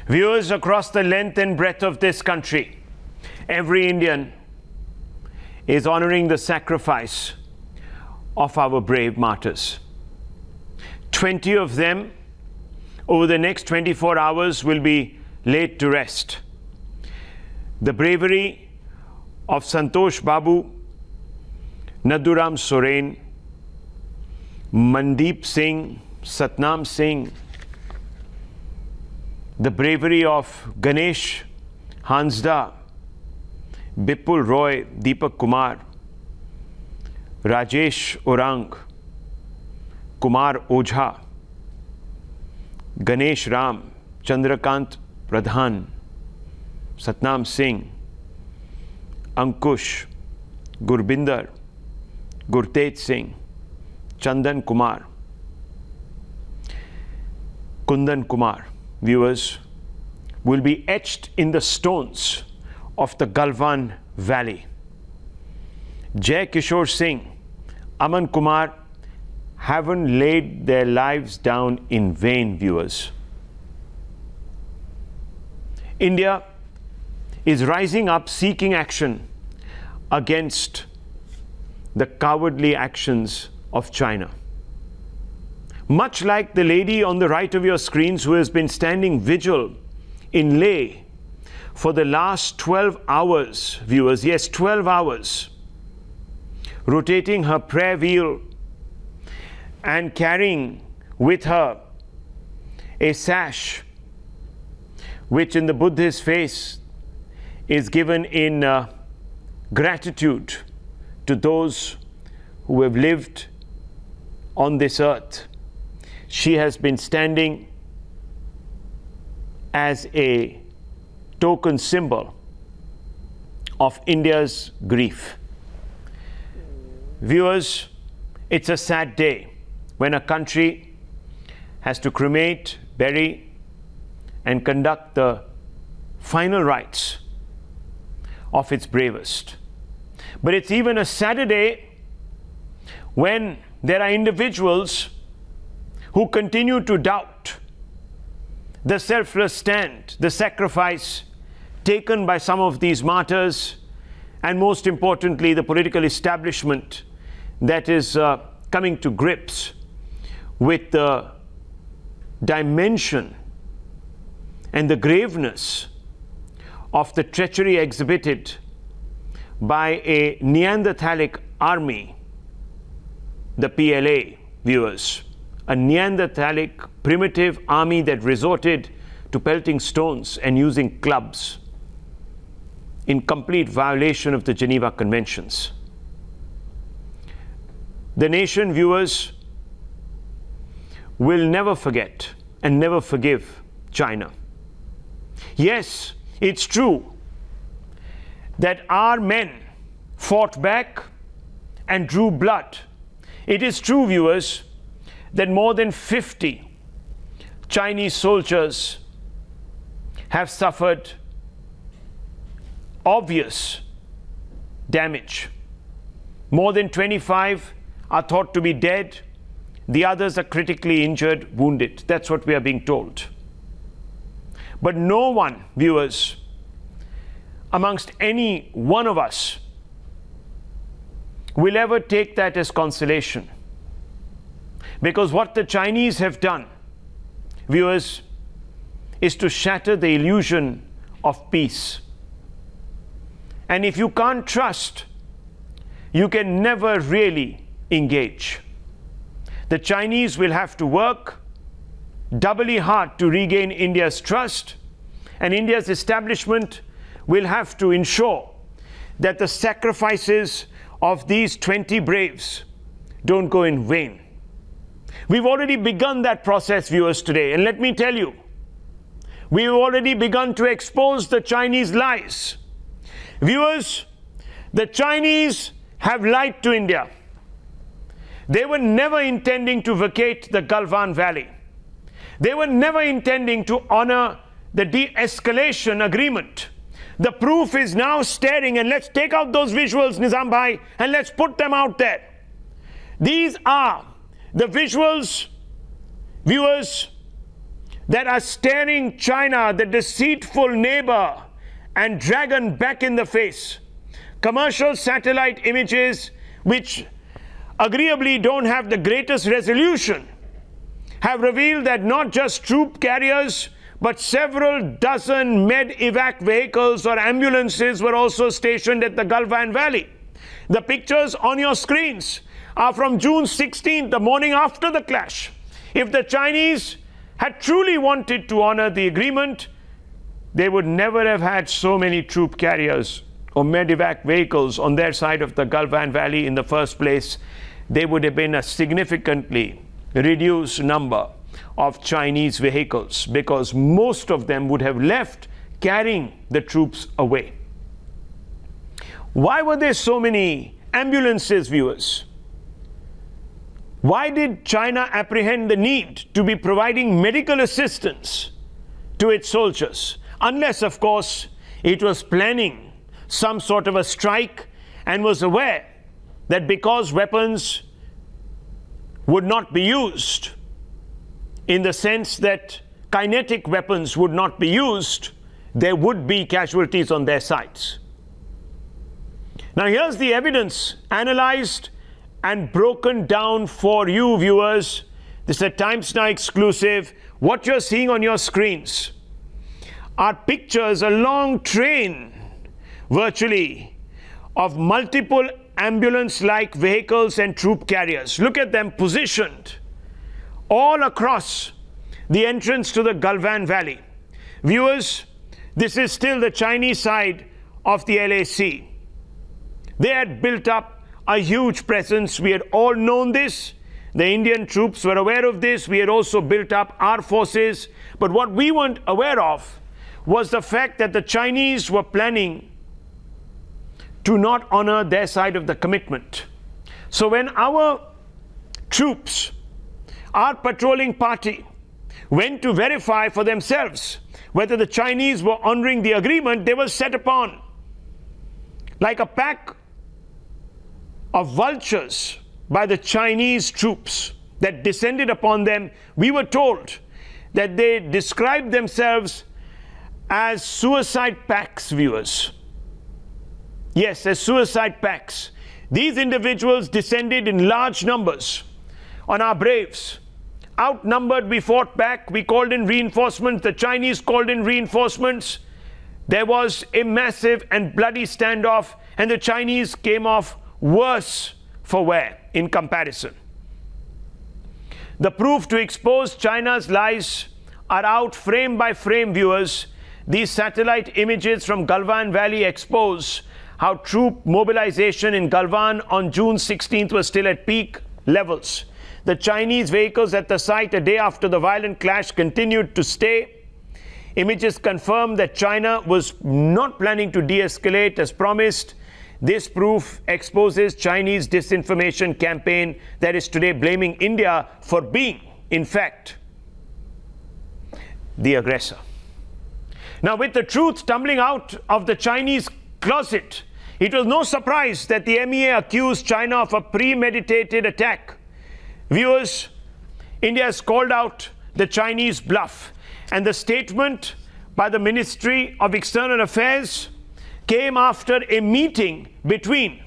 Viewers across the length and breadth of this country, every Indian is honoring the sacrifice of our brave martyrs. 20 of them over the next 24 hours will be laid to rest. The bravery of Santosh Babu, Nathuram Soren, Mandeep Singh, Satnam Singh, the bravery of Ganesh Hansda, Bipul Roy, Deepak Kumar, Rajesh Orang, Kumar Ojha, Ganesh Ram, Chandrakant Pradhan, Satnam Singh, Ankush, Gurbinder, Gurtej Singh, Chandan Kumar, Kundan Kumar, viewers, will be etched in the stones of the Galwan Valley. Jai Kishore Singh, Aman Kumar haven't laid their lives down in vain, viewers. India is rising up seeking action against the cowardly actions of China. Much like the lady on the right of your screens who has been standing vigil in Leh for the last 12 hours, viewers, yes, 12 hours, rotating her prayer wheel and carrying with her a sash, which in the Buddhist faith is given in gratitude to those who have lived on this earth. She has been standing as a token symbol of India's grief. Viewers, it's a sad day when a country has to cremate, bury, and conduct the final rites of its bravest. But it's even a sadder day when there are individuals who continue to doubt the selfless stand, the sacrifice taken by some of these martyrs, and most importantly, the political establishment that is coming to grips with the dimension and the graveness of the treachery exhibited by a Neanderthalic army, the PLA, viewers. A Neanderthalic primitive army that resorted to pelting stones and using clubs in complete violation of the Geneva Conventions. The nation, viewers, will never forget and never forgive China. Yes, it's true that our men fought back and drew blood. It is true, viewers, that more than 50 Chinese soldiers have suffered obvious damage. More than 25 are thought to be dead. The others are critically injured, wounded. That's what we are being told. But no one, viewers, amongst any one of us will ever take that as consolation. Because what the Chinese have done, viewers, is to shatter the illusion of peace. And if you can't trust, you can never really engage. The Chinese will have to work doubly hard to regain India's trust, and India's establishment will have to ensure that the sacrifices of these 20 braves don't go in vain. We've already begun that process, viewers, today. And let me tell you, we've already begun to expose the Chinese lies. Viewers, the Chinese have lied to India. They were never intending to vacate the Galwan Valley. They were never intending to honor the De-Escalation agreement. The proof is now staring, and let's take out those visuals, Nizam Bhai, and let's put them out there. These are the visuals, viewers, that are staring China, the deceitful neighbor and dragon, back in the face. Commercial satellite images, which agreeably don't have the greatest resolution, have revealed that not just troop carriers, but several dozen med-evac vehicles or ambulances were also stationed at the Galwan Valley. The pictures on your screens are from June 16th, the morning after the clash. If the Chinese had truly wanted to honor the agreement, they would never have had so many troop carriers or med-evac vehicles on their side of the Galwan Valley in the first place. There would have been a significantly reduced number of Chinese vehicles, because most of them would have left carrying the troops away. Why were there so many ambulances, viewers? Why did China apprehend the need to be providing medical assistance to its soldiers? Unless, of course, it was planning some sort of a strike and was aware that because weapons would not be used, in the sense that kinetic weapons would not be used, there would be casualties on their sides. Now here's the evidence analyzed and broken down for you, viewers. This is a Times Now exclusive. What you're seeing on your screens are pictures, a long train virtually, of multiple ambulance-like vehicles and troop carriers. Look at them positioned all across the entrance to the Galwan Valley. Viewers, this is still the Chinese side of the LAC. They had built up a huge presence. We had all known this. The Indian troops were aware of this. We had also built up our forces. But what we weren't aware of was the fact that the Chinese were planning to not honor their side of the commitment. So when our troops, our patrolling party, went to verify for themselves whether the Chinese were honoring the agreement, they were set upon like a pack of vultures by the Chinese troops that descended upon them. We were told that they described themselves as suicide packs, viewers. Yes, as suicide packs. These individuals descended in large numbers on our braves. Outnumbered, we fought back. We called in reinforcements. The Chinese called in reinforcements. There was a massive and bloody standoff, and the Chinese came off worse for wear in comparison. The proof to expose China's lies are out frame by frame, viewers. These satellite images from Galwan Valley expose how troop mobilization in Galwan on June 16th was still at peak levels. The Chinese vehicles at the site a day after the violent clash continued to stay. Images confirm that China was not planning to de-escalate as promised. This proof exposes Chinese disinformation campaign that is today blaming India for being, in fact, the aggressor. Now, with the truth tumbling out of the Chinese closet, it was no surprise that the MEA accused China of a premeditated attack. Viewers, India has called out the Chinese bluff, and the statement by the Ministry of External Affairs came after a meeting between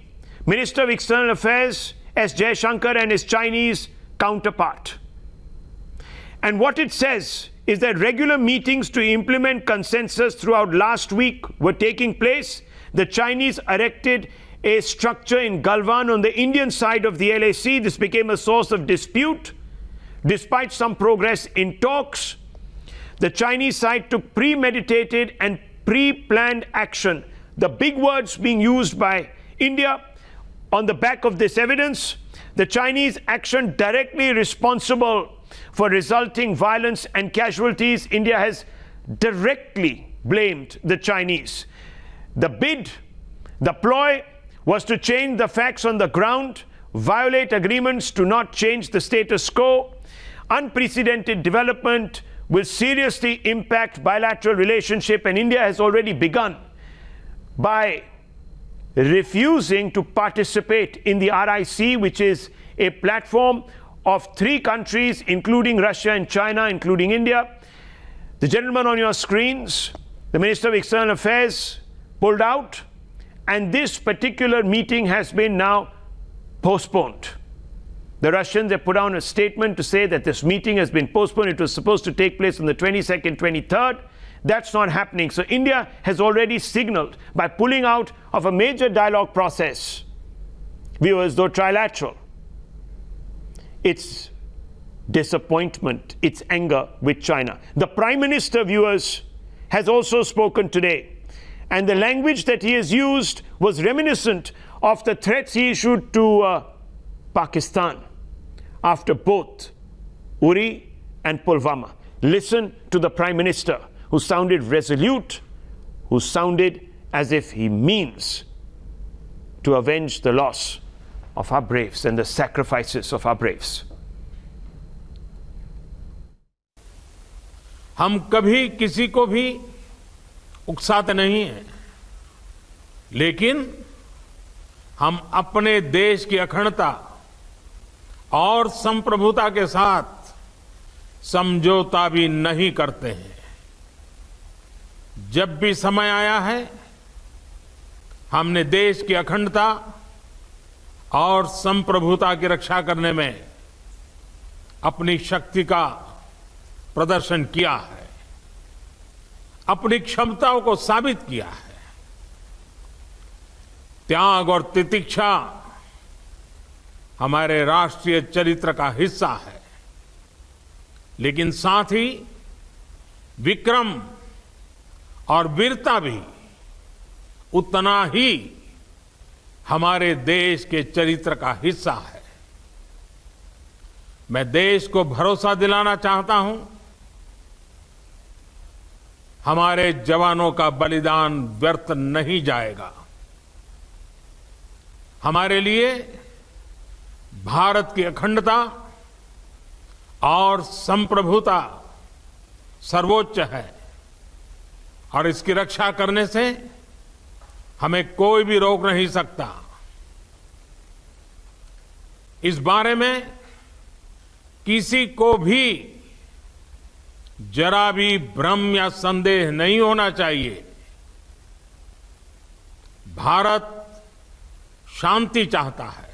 Minister of External Affairs S. De-Escalation and his Chinese counterpart. And what it says is that regular meetings to implement consensus throughout last week were taking place. The Chinese erected a structure in Galwan on the Indian side of the LAC. This became a source of dispute. Despite some progress in talks, the Chinese side took premeditated and pre-planned action. The big words being used by India on the back of this evidence: the Chinese action directly responsible for resulting violence and casualties. India has directly blamed the Chinese. The bid, the ploy, was to change the facts on the ground, violate agreements to not change the status quo. Unprecedented development will seriously impact bilateral relationship, and India has already begun by refusing to participate in the RIC, which is a platform of 3 countries, including Russia and China, including India. The gentleman on your screens, the Minister of External Affairs, pulled out, and this particular meeting has been now postponed. The Russians have put out a statement to say that this meeting has been postponed. It was supposed to take place on the 22nd, 23rd. That's not happening. So India has already signaled by pulling out of a major dialogue process, viewers, though trilateral, its disappointment, its anger with China. The Prime Minister, viewers, has also spoken today. And the language that he has used was reminiscent of the threats he issued to Pakistan after both Uri and Pulwama. Listen to the Prime Minister, who sounded resolute, who sounded as if he means to avenge the loss of our braves and the sacrifices of our braves. हम कभी किसी को भी उकसाते नहीं हैं, लेकिन हम अपने देश की अखंडता और संप्रभुता के साथ समझौता भी नहीं करते हैं। जब भी समय आया है, हमने देश की अखंडता और संप्रभुता की रक्षा करने में अपनी शक्ति का प्रदर्शन किया है, अपनी क्षमताओं को साबित किया है। त्याग और तितिक्षा हमारे राष्ट्रीय चरित्र का हिस्सा है, लेकिन साथ ही विक्रम और वीरता भी उतना ही हमारे देश के चरित्र का हिस्सा है। मैं देश को भरोसा दिलाना चाहता हूं, हमारे जवानों का बलिदान व्यर्थ नहीं जाएगा। हमारे लिए भारत की अखंडता और संप्रभुता सर्वोच्च है, और इसकी रक्षा करने से हमें कोई भी रोक नहीं सकता। इस बारे में किसी को भी जरा भी भ्रम या संदेह नहीं होना चाहिए। भारत शांति चाहता है,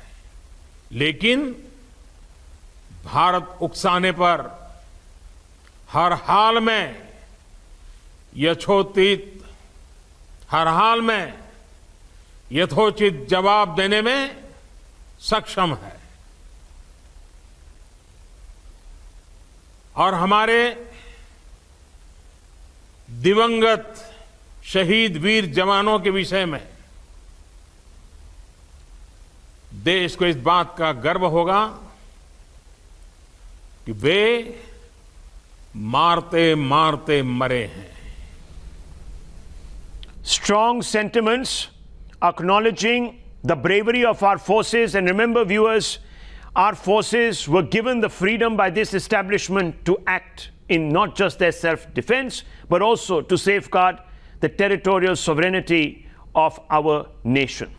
लेकिन भारत उकसाने पर हर हाल में यथोचित जवाब देने में सक्षम है। और हमारे दिवंगत शहीद वीर जवानों के विषय में देश को इस बात का गर्व होगा कि वे मारते मारते मरे हैं। Strong sentiments acknowledging the bravery of our forces. And remember, viewers, our forces were given the freedom by this establishment to act in not just their self-defense, but also to safeguard the territorial sovereignty of our nation.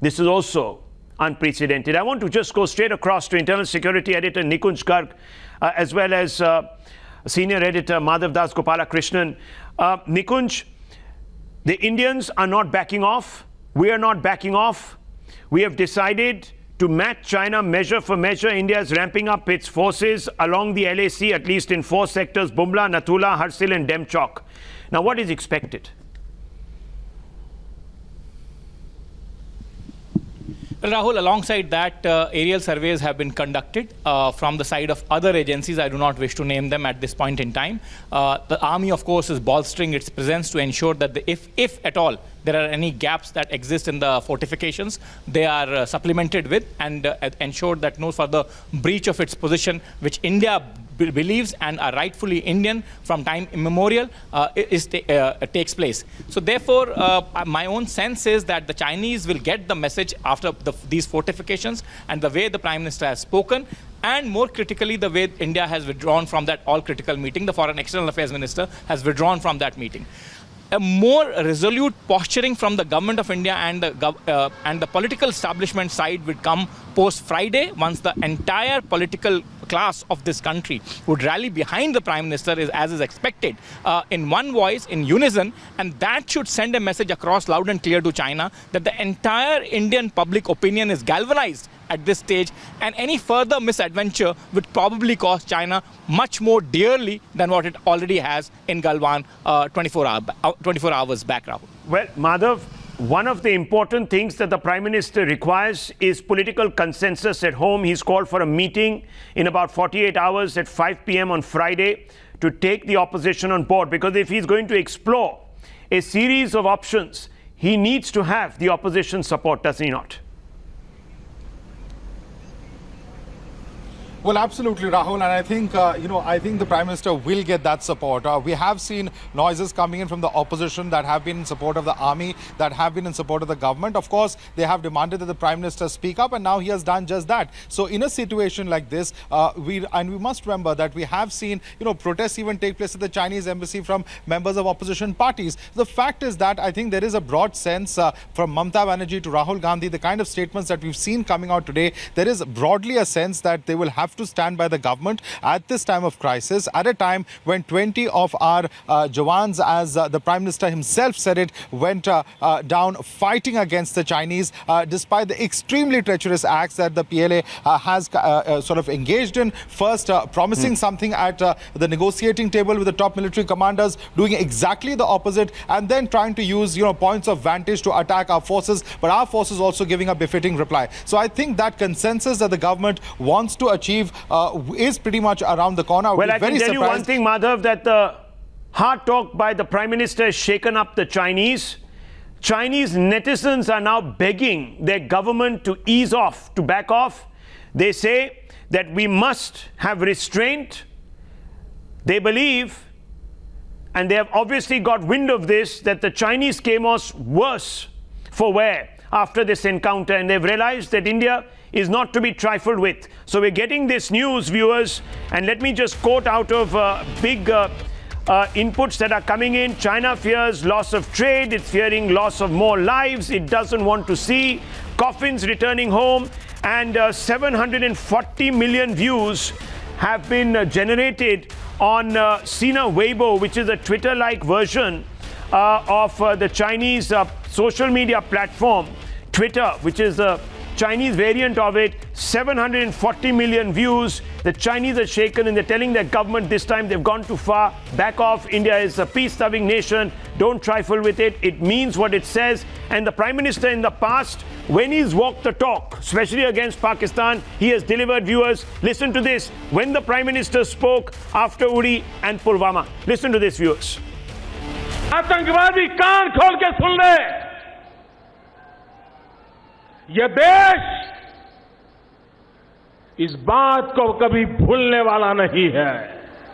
This is also unprecedented. I want to just go straight across to Internal Security Editor Nikunj Garg, as well as Senior Editor Madhav Das Gopalakrishnan. Nikunj, the Indians are not backing off. We are not backing off. We have decided to match China measure for measure. India is ramping up its forces along the LAC, at least in 4 sectors: Bumla, Natula, Harsil and Demchok. Now, what is expected? Well, Rahul, alongside that, aerial surveys have been conducted from the side of other agencies. I do not wish to name them at this point in time. The army, of course, is bolstering its presence to ensure that if at all there are any gaps that exist in the fortifications, they are supplemented with, and ensure that no further breach of its position, which India believes and are rightfully Indian from time immemorial, takes place. So therefore, my own sense is that the Chinese will get the message after these fortifications and the way the Prime Minister has spoken, and more critically, the way India has withdrawn from that all-critical meeting. The Foreign External Affairs Minister has withdrawn from that meeting. a more resolute posturing from the government of India and the political establishment side would come post-Friday, once the entire political class of this country would rally behind the Prime Minister as is expected, in one voice, in unison, and that should send a message across loud and clear to China that the entire Indian public opinion is galvanized at this stage, and any further misadventure would probably cost China much more dearly than what it already has in Galwan 24 hours back, Rahul. Well, Madhav, one of the important things that the Prime Minister requires is political consensus at home. He's called for a meeting in about 48 hours at 5 p.m. on Friday to take the opposition on board, because if he's going to explore a series of options, he needs to have the opposition support, does he not? Well, absolutely, Rahul, and I think I think the Prime Minister will get that support. We have seen noises coming in from the opposition that have been in support of the army, that have been in support of the government. Of course, they have demanded that the Prime Minister speak up, and now he has done just that. So, in a situation like this, we must remember that we have seen protests even take place at the Chinese embassy from members of opposition parties. The fact is that I think there is a broad sense from Mamata Banerjee to Rahul Gandhi, the kind of statements that we've seen coming out today. There is broadly a sense that they will have to stand by the government at this time of crisis, at a time when 20 of our Jawans, as the Prime Minister himself said it, went down fighting against the Chinese, despite the extremely treacherous acts that the PLA has sort of engaged in. First, promising something at the negotiating table with the top military commanders, doing exactly the opposite, and then trying to use points of vantage to attack our forces, but our forces also giving a befitting reply. So I think that consensus that the government wants to achieve is pretty much around the corner. Well, I can tell you one thing, Madhav, that the hard talk by the Prime Minister has shaken up the Chinese. Chinese netizens are now begging their government to ease off, to back off. They say that we must have restraint. They believe, and they have obviously got wind of this, that the Chinese came off worse for wear after this encounter, and they've realized that India is not to be trifled with. So we're getting this news, viewers, and let me just quote out of big inputs that are coming in. China fears loss of trade, it's fearing loss of more lives, it doesn't want to see coffins returning home, and 740 million views have been generated on Sina Weibo, which is a Twitter-like version of the Chinese social media platform, Twitter, which is the Chinese variant of it. 740 million views. The Chinese are shaken, and they're telling their government this time they've gone too far. Back off. India is a peace-loving nation. Don't trifle with it. It means what it says. And the Prime Minister in the past, when he's walked the talk, especially against Pakistan, he has delivered. Viewers, listen to this. When the Prime Minister spoke after Uri and Pulwama. Listen to this, viewers. आतंकवादी कान खोल के सुन ले, ये देश इस बात को कभी भूलने वाला नहीं है।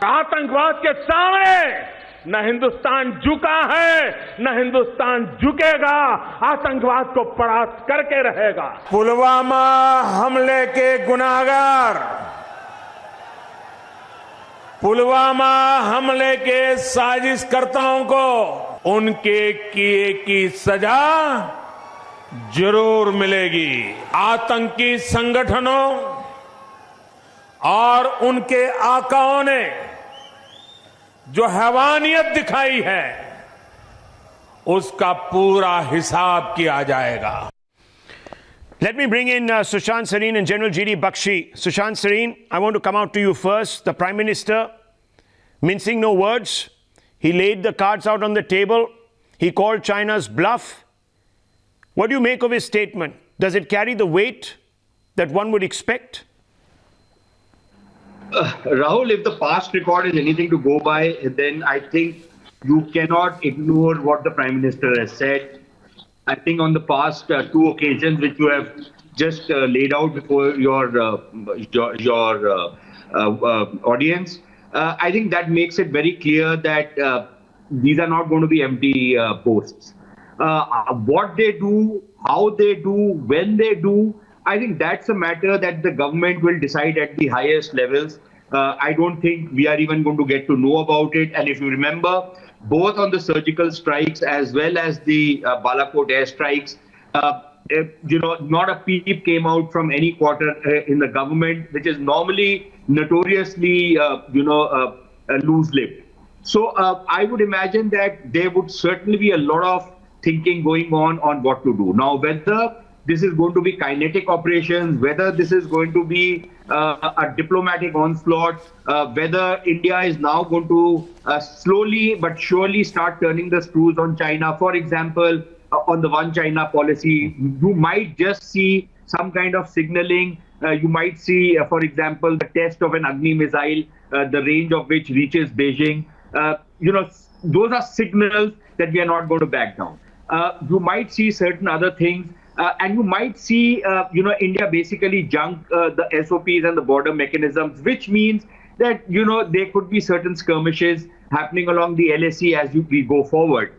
आतंकवाद के सामने न हिंदुस्तान झुका है, न हिंदुस्तान झुकेगा। आतंकवाद को परास्त करके रहेगा। पुलवामा हमले के गुनाहगार, पुलवामा हमले के साजिशकर्ताओं को उनके किए की सजा जरूर मिलेगी। आतंकी संगठनों और उनके आकाओं ने जो हैवानियत दिखाई है, उसका पूरा हिसाब किया जाएगा। Let me bring in Sushant Sareen and General G.D. Bakshi. Sushant Sareen, I want to come out to you first. The Prime Minister, mincing no words, he laid the cards out on the table. He called China's bluff. What do you make of his statement? Does it carry the weight that one would expect? Rahul, if the past record is anything to go by, then I think you cannot ignore what the Prime Minister has said. I think on the past two occasions which you have just laid out before your audience, I think that makes it very clear that these are not going to be empty posts. What they do, how they do, when they do, I think that's a matter that the government will decide at the highest levels. I don't think we are even going to get to know about it. And if you remember, both on the surgical strikes as well as the Balakot airstrikes. Not a peep came out from any quarter in the government, which is normally notoriously, loose-lipped. So I would imagine that there would certainly be a lot of thinking going on what to do. Now, whether this is going to be kinetic operations, whether this is going to be a diplomatic onslaught, whether India is now going to slowly but surely start turning the screws on China. For example, on the One China policy, you might just see some kind of signaling. You might see, for example, the test of an Agni missile, the range of which reaches Beijing. Those are signals that we are not going to back down. You might see certain other things. And you might see, India basically junk the SOPs and the border mechanisms, which means that, there could be certain skirmishes happening along the LAC as we go forward.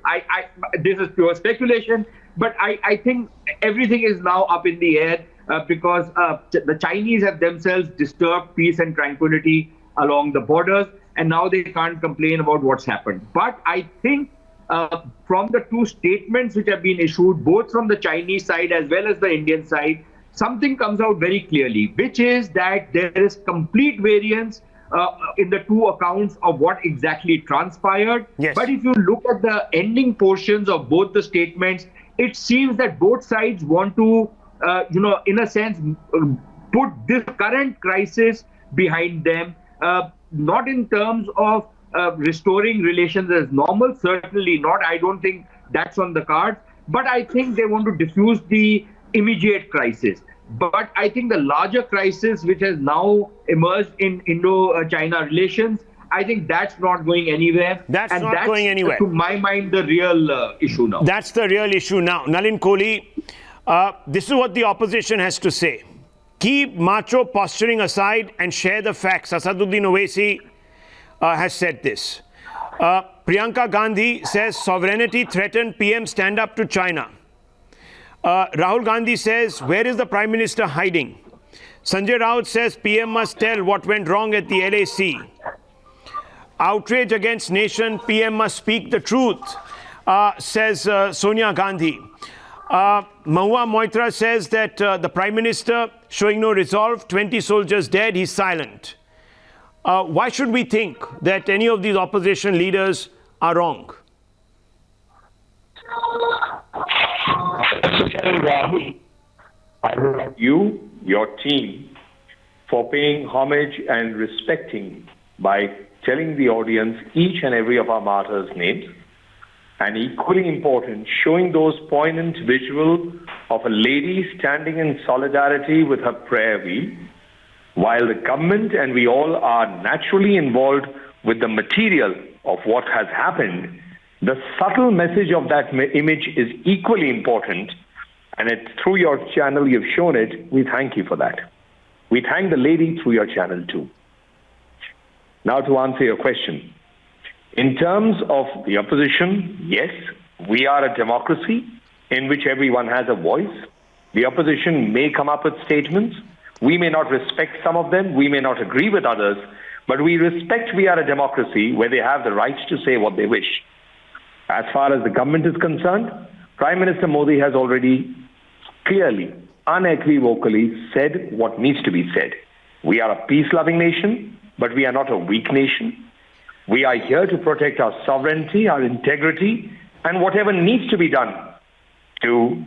This is pure speculation, but I think everything is now up in the air because the Chinese have themselves disturbed peace and tranquility along the borders, and now they can't complain about what's happened. But I think from the two statements which have been issued, both from the Chinese side as well as the Indian side, something comes out very clearly, which is that there is complete variance in the two accounts of what exactly transpired. Yes. But if you look at the ending portions of both the statements, it seems that both sides want to, in a sense, put this current crisis behind them, not in terms of restoring relations as normal, certainly not. I don't think that's on the cards. But I think they want to diffuse the immediate crisis. But I think the larger crisis which has now emerged in Indo-China relations, I think that's not going anywhere. That's not going anywhere. To my mind, the real issue now. That's the real issue now. Nalin Kohli, this is what the opposition has to say. Keep macho posturing aside and share the facts. Asaduddin Owaisi has said this. Priyanka Gandhi says sovereignty threatened, PM stand up to China. Rahul Gandhi says, where is the Prime Minister hiding? Sanjay Raut says PM must tell what went wrong at the LAC. Outrage against nation, PM must speak the truth, says Sonia Gandhi. Mahua Moitra says that the Prime Minister showing no resolve, 20 soldiers dead, he's silent. Why should we think that any of these opposition leaders are wrong? Rahul, I love you, your team, for paying homage and respecting by telling the audience each and every of our martyrs' names, and equally important, showing those poignant visuals of a lady standing in solidarity with her prayer wheel, while the government and we all are naturally involved with the material of what has happened. The subtle message of that image is equally important, and through your channel you've shown it. We thank you for that. We thank the lady through your channel too. Now to answer your question. In terms of the opposition, yes, we are a democracy in which everyone has a voice. The opposition may come up with statements. We may not respect some of them. We may not agree with others. But we respect we are a democracy where they have the right to say what they wish. As far as the government is concerned, Prime Minister Modi has already clearly, unequivocally said what needs to be said. We are a peace-loving nation, but we are not a weak nation. We are here to protect our sovereignty, our integrity, and whatever needs to be done to,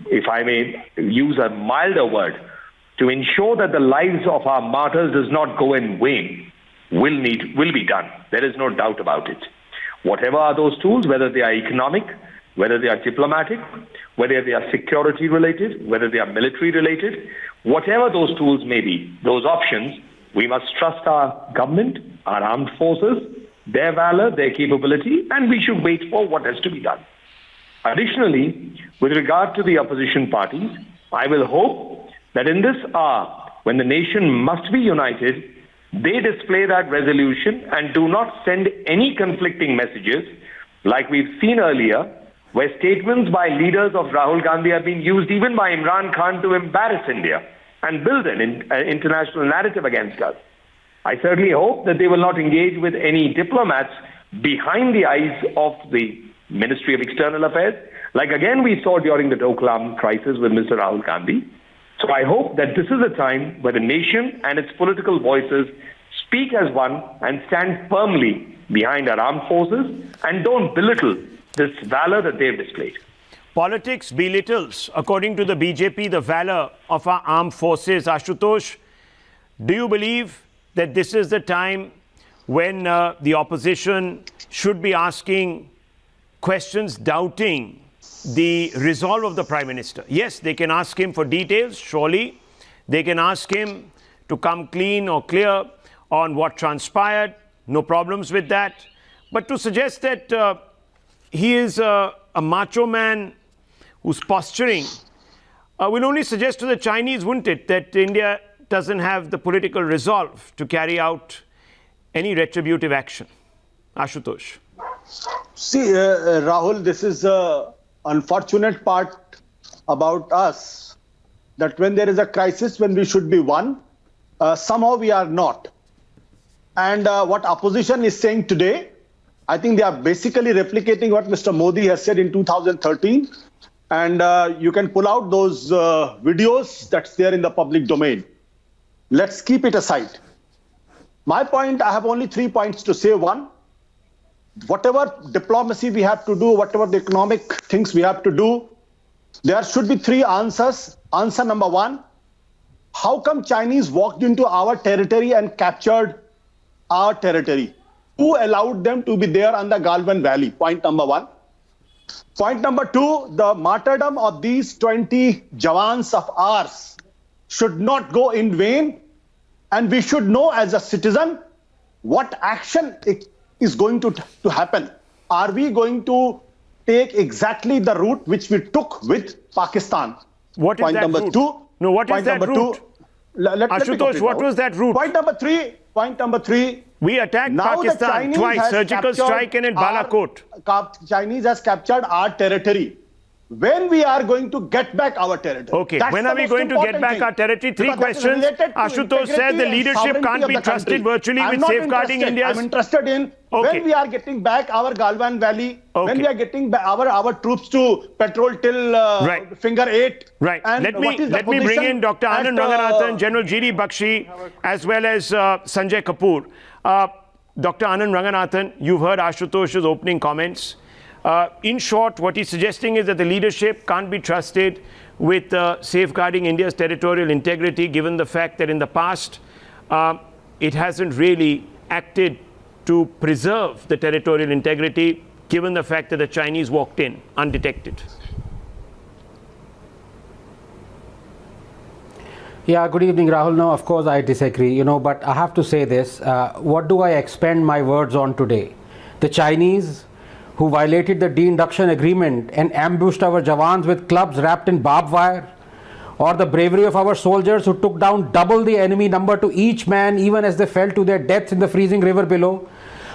if I may use a milder word, to ensure that the lives of our martyrs does not go in vain, will be done. There is no doubt about it. Whatever are those tools, whether they are economic, whether they are diplomatic, whether they are security related, whether they are military related, whatever those tools may be, those options, we must trust our government, our armed forces, their valor, their capability, and we should wait for what has to be done. Additionally, with regard to the opposition parties, I will hope that in this hour, when the nation must be united, they display that resolution and do not send any conflicting messages like we've seen earlier, where statements by leaders of Rahul Gandhi have been used even by Imran Khan to embarrass India and build an international narrative against us. I certainly hope that they will not engage with any diplomats behind the eyes of the Ministry of External Affairs, like again we saw during the Doklam crisis with Mr. Rahul Gandhi. So I hope that this is a time where the nation and its political voices speak as one and stand firmly behind our armed forces and don't belittle this valor that they've displayed. Politics belittles, according to the BJP, the valor of our armed forces. Ashutosh, do you believe that this is the time when the opposition should be asking questions, doubting the resolve of the Prime Minister? Yes, they can ask him for details, surely. They can ask him to come clean or clear on what transpired. No problems with that. But to suggest that he is a macho man who's posturing will only suggest to the Chinese, wouldn't it, that India doesn't have the political resolve to carry out any retributive action. Ashutosh. See, Rahul, this is the unfortunate part about us, that when there is a crisis, when we should be one, somehow we are not. And what opposition is saying today, I think they are basically replicating what Mr. Modi has said in 2013. And you can pull out those videos that's there in the public domain. Let's keep it aside. My point, I have only 3 points to say. One, whatever diplomacy we have to do, whatever the economic things we have to do, there should be 3 answers. Answer number 1, how come Chinese walked into our territory and captured our territory? Who allowed them to be there on the Galwan Valley? Point number 1. Point number 2, the martyrdom of these 20 Jawans of ours should not go in vain, and we should know as a citizen what action is going to happen. Are we going to take exactly the route which we took with Pakistan? What is point that number route? 2. No, what is that route? Ashutosh, what was that route? Point number 3. We attacked Pakistan twice, surgical strike and in Balakot. Chinese has captured our territory. When we are going to get back our territory? Okay, when are we going to get back our territory? 3 questions. Ashutosh said the leadership can't be trusted virtually with safeguarding India's... I'm interested in when we are getting back our Galwan Valley, when we are getting back our troops to patrol till Finger 8. Right. And let me bring in Dr. Anand Ranganathan, General G.D. Bakshi, as well as Sanjay Kapoor. Dr. Anand Ranganathan, you've heard Ashutosh's opening comments. In short, what he's suggesting is that the leadership can't be trusted with safeguarding India's territorial integrity, given the fact that in the past it hasn't really acted to preserve the territorial integrity, given the fact that the Chinese walked in undetected. Yeah, good evening, Rahul. No, of course I disagree, but I have to say this. What do I expend my words on today? The Chinese, who violated the de-induction agreement and ambushed our Jawans with clubs wrapped in barbed wire, or the bravery of our soldiers who took down double the enemy number to each man even as they fell to their deaths in the freezing river below,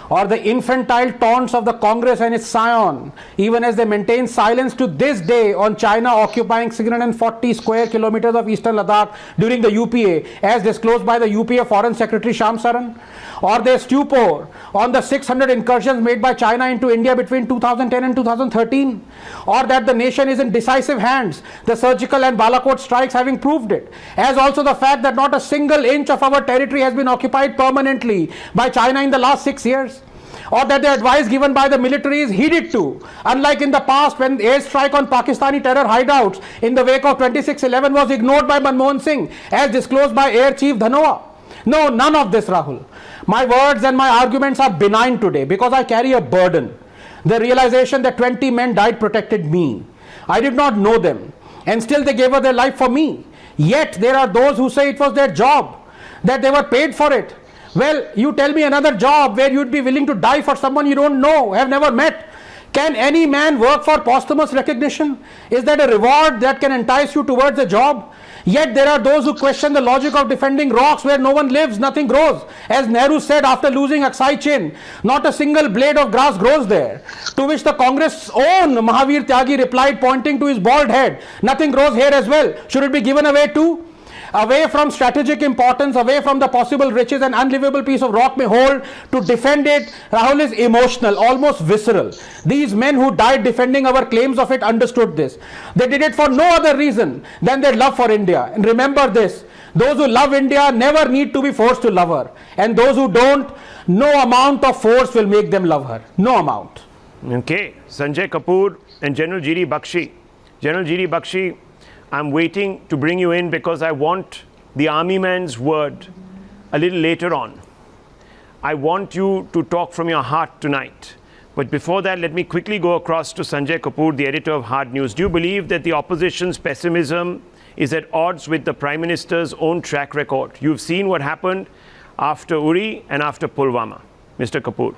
or the infantile taunts of the Congress and its scion even as they maintain silence to this day on China occupying 640 square kilometers of eastern Ladakh during the UPA as disclosed by the UPA Foreign Secretary Sham Saran, or their stupor on the 600 incursions made by China into India between 2010 and 2013, or that the nation is in decisive hands, the surgical and Balakot strikes having proved it, as also the fact that not a single inch of our territory has been occupied permanently by China in the last 6 years, or that the advice given by the military is heeded to, unlike in the past when airstrike on Pakistani terror hideouts in the wake of 26/11 was ignored by Manmohan Singh as disclosed by Air Chief Dhanoa. No, none of this, Rahul. My words and my arguments are benign today because I carry a burden. The realization that 20 men died protected me. I did not know them, and still they gave up their life for me. Yet there are those who say it was their job, that they were paid for it. Well, you tell me another job where you'd be willing to die for someone you don't know, have never met. Can any man work for posthumous recognition? Is that a reward that can entice you towards a job? Yet there are those who question the logic of defending rocks where no one lives, nothing grows. As Nehru said after losing Aksai Chin, not a single blade of grass grows there. To which the Congress' own Mahavir Tyagi replied, pointing to his bald head, nothing grows here as well. Should it be given away too? away from strategic importance, away from the possible riches an unlivable piece of rock may hold, to defend it, Rahul, is emotional, almost visceral. These men who died defending our claims of it understood this. They did it for no other reason than their love for India. And remember this, those who love India never need to be forced to love her. And those who don't, no amount of force will make them love her. No amount. Okay, Sanjay Kapoor and General G.D. Bakshi. General G.D. Bakshi, I'm waiting to bring you in because I want the army man's word a little later on. I want you to talk from your heart tonight. But before that, let me quickly go across to Sanjay Kapoor, the editor of Hard News. Do you believe that the opposition's pessimism is at odds with the Prime Minister's own track record? You've seen what happened after Uri and after Pulwama. Mr. Kapoor.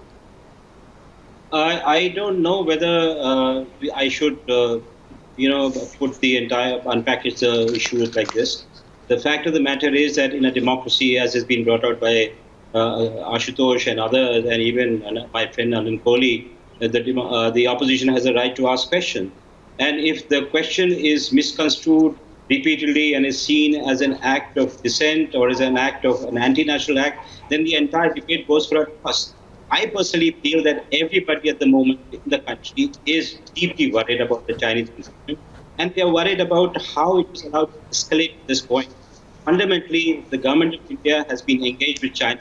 I don't know whether I should, put the entire, unpackage the issue like this. The fact of the matter is that in a democracy, as has been brought out by Ashutosh and others, and even my friend Alan Kohli, the opposition has a right to ask questions. And if the question is misconstrued repeatedly and is seen as an act of dissent or as an act of an anti-national act, then the entire debate goes for a toss. I personally feel that everybody at the moment in the country is deeply worried about the Chinese incident, and they are worried about how it is allowed to escalate to this point. Fundamentally, the government of India has been engaged with China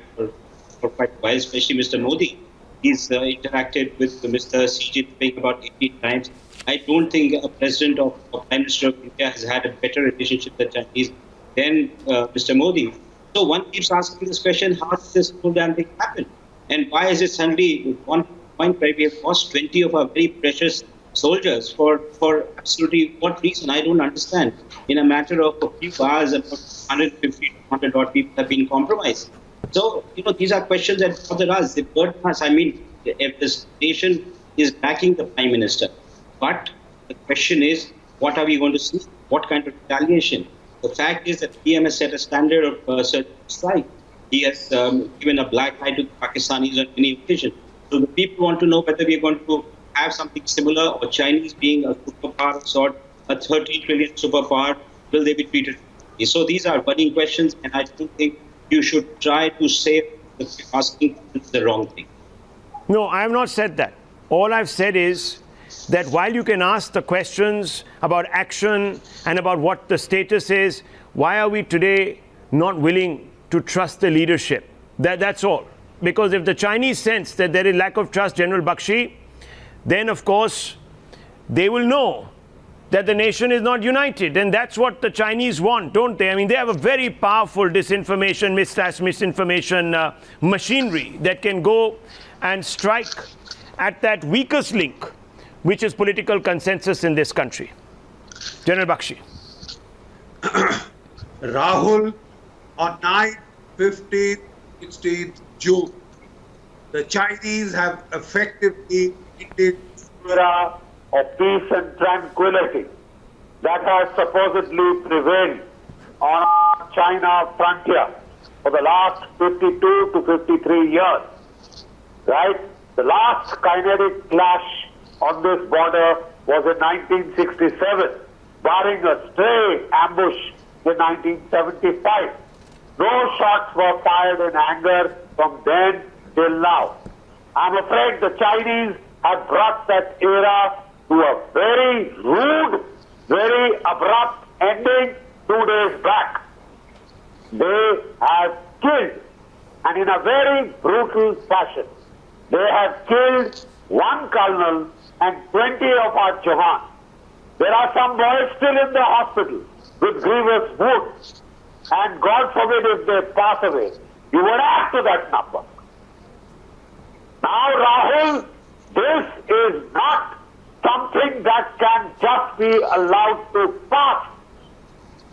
for quite a while, especially Mr. Modi. He's interacted with Mr. Xi Jinping about 18 times. I don't think a president or Prime Minister of India has had a better relationship with the Chinese than Mr. Modi. So one keeps asking this question, how did this whole damn thing happen? And why is it suddenly one point where we have lost 20 of our very precious soldiers for absolutely what reason? I don't understand. In a matter of a few hours, about 150 to 100 odd people have been compromised. So, these are questions that bother us. They burden us. I mean, if this nation is backing the Prime Minister, but the question is, what are we going to see? What kind of retaliation? The fact is that PM has set a standard of certain strike. He has given a black eye to the Pakistanis on many occasions. So the people want to know whether we are going to have something similar, or Chinese being a superpower of sort, a 13 trillion superpower, will they be treated? So these are burning questions, and I don't think you should try to say asking the wrong thing. No, I have not said that. All I've said is that while you can ask the questions about action and about what the status is, why are we today not willing to trust the leadership? That's all. Because if the Chinese sense that there is lack of trust, General Bakshi, then of course they will know that the nation is not united. And that's what the Chinese want, don't they? I mean, they have a very powerful disinformation, misinformation machinery that can go and strike at that weakest link, which is political consensus in this country. General Bakshi. Rahul, on 9th, 15th, 16th June, the Chinese have effectively ended the era of peace and tranquility that has supposedly prevailed on our China frontier for the last 52 to 53 years. Right? The last kinetic clash on this border was in 1967, barring a stray ambush in 1975. No shots were fired in anger from then till now. I'm afraid the Chinese have brought that era to a very rude, very abrupt ending 2 days back. They have killed, and in a very brutal fashion, they have killed one colonel and 20 of our Jawans. There are some boys still in the hospital with grievous wounds, and God forbid if they pass away, you would add to that number. Now, Rahul, this is not something that can just be allowed to pass.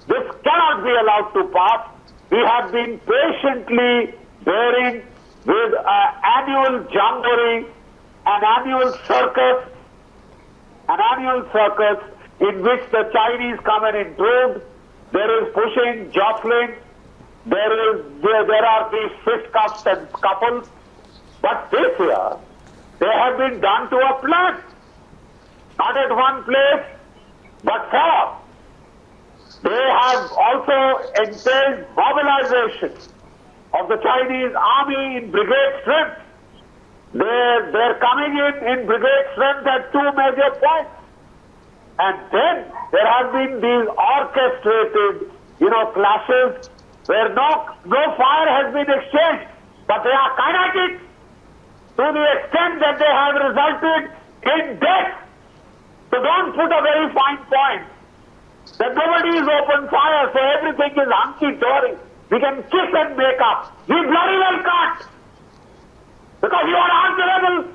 This cannot be allowed to pass. We have been patiently bearing with an annual jamboree, an annual circus in which the Chinese come and intrude. There is pushing, jostling, there are these fisticuffs and couples. But this year, they have been done to a plan. Not at one place, but four. They have also entailed mobilization of the Chinese army in brigade strength. They're coming in brigade strength at two major points. And then there have been these orchestrated, clashes where no fire has been exchanged, but they are kinetic to the extent that they have resulted in death. So don't put a very fine point that nobody is open fire, so everything is hunky-dory. We can kiss and make up. We bloody well can't. Because you are answerable